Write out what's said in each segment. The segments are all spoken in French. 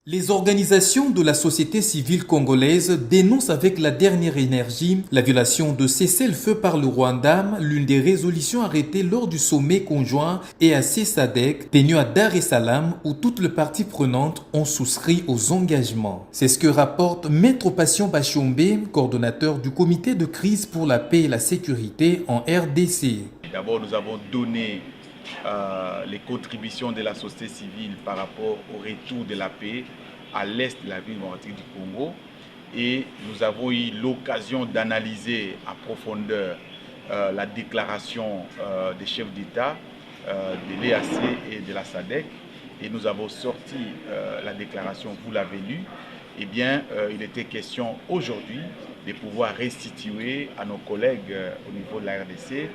Les organisations de la société civile congolaise dénoncent avec la dernière énergie la violation de cessez-le-feu par le Rwanda, l'une des résolutions arrêtées lors du sommet conjoint EAC-SADC tenu à Dar es Salaam où toutes les parties prenantes ont souscrit aux engagements. C'est ce que rapporte Maître Patient Bachombe, coordonnateur du comité de crise pour la paix et la sécurité en RDC. D'abord, nous avons donné les contributions de la société civile par rapport au retour de la paix à l'est de la ville démocratique du Congo. Et nous avons eu l'occasion d'analyser à profondeur la déclaration des chefs d'État de l'EAC et de la SADC. Et nous avons sorti la déclaration, vous l'avez lue. Eh bien, il était question aujourd'hui de pouvoir restituer à nos collègues au niveau de la RDC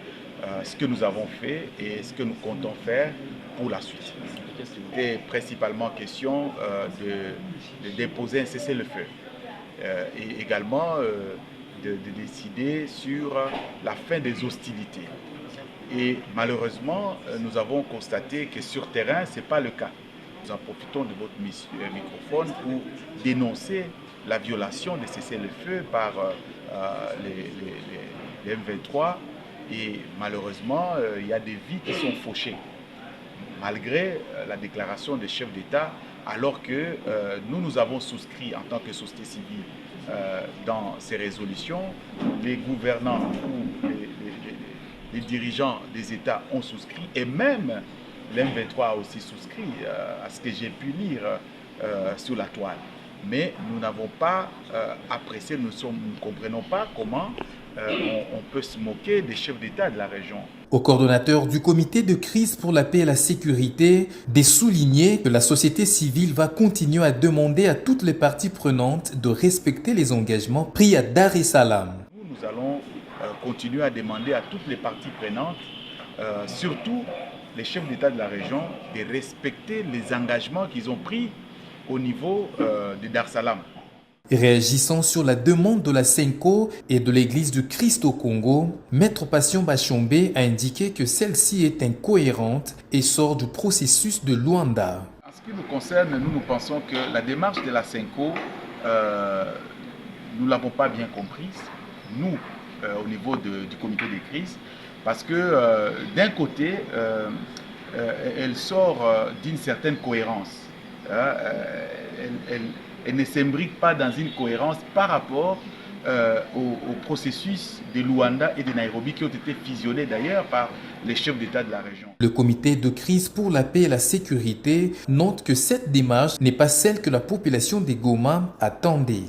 ce que nous avons fait et ce que nous comptons faire pour la suite. C'était principalement question de déposer un cessez-le-feu et également de décider sur la fin des hostilités. Et malheureusement, nous avons constaté que sur terrain, ce n'est pas le cas. Nous en profitons de votre microphone pour dénoncer la violation des cessez-le-feu par les M23. Et malheureusement, il y a des vies qui sont fauchées, malgré la déclaration des chefs d'État, alors que nous avons souscrit en tant que société civile dans ces résolutions. Les gouvernants ou les dirigeants des États ont souscrit, et même l'M23 a aussi souscrit à ce que j'ai pu lire sur la toile. Mais nous n'avons pas apprécié, nous ne comprenons pas comment on peut se moquer des chefs d'État de la région. Au coordonnateur du comité de crise pour la paix et la sécurité de souligner que la société civile va continuer à demander à toutes les parties prenantes de respecter les engagements pris à Dar es Salaam. Nous allons continuer à demander à toutes les parties prenantes, surtout les chefs d'État de la région, de respecter les engagements qu'ils ont pris au niveau de Dar es Salaam. Réagissant sur la demande de la SENCO et de l'Église du Christ au Congo, Maître Patient Bachombe a indiqué que celle-ci est incohérente et sort du processus de Luanda. En ce qui nous concerne, nous pensons que la démarche de la SENCO, nous ne l'avons pas bien comprise, nous, au niveau du comité de crise, parce que d'un côté, elle sort d'une certaine cohérence. Elle ne s'imbrique pas dans une cohérence par rapport au processus de Luanda et de Nairobi qui ont été fusionnés d'ailleurs par les chefs d'État de la région. Le comité de crise pour la paix et la sécurité note que cette démarche n'est pas celle que la population des Goma attendait.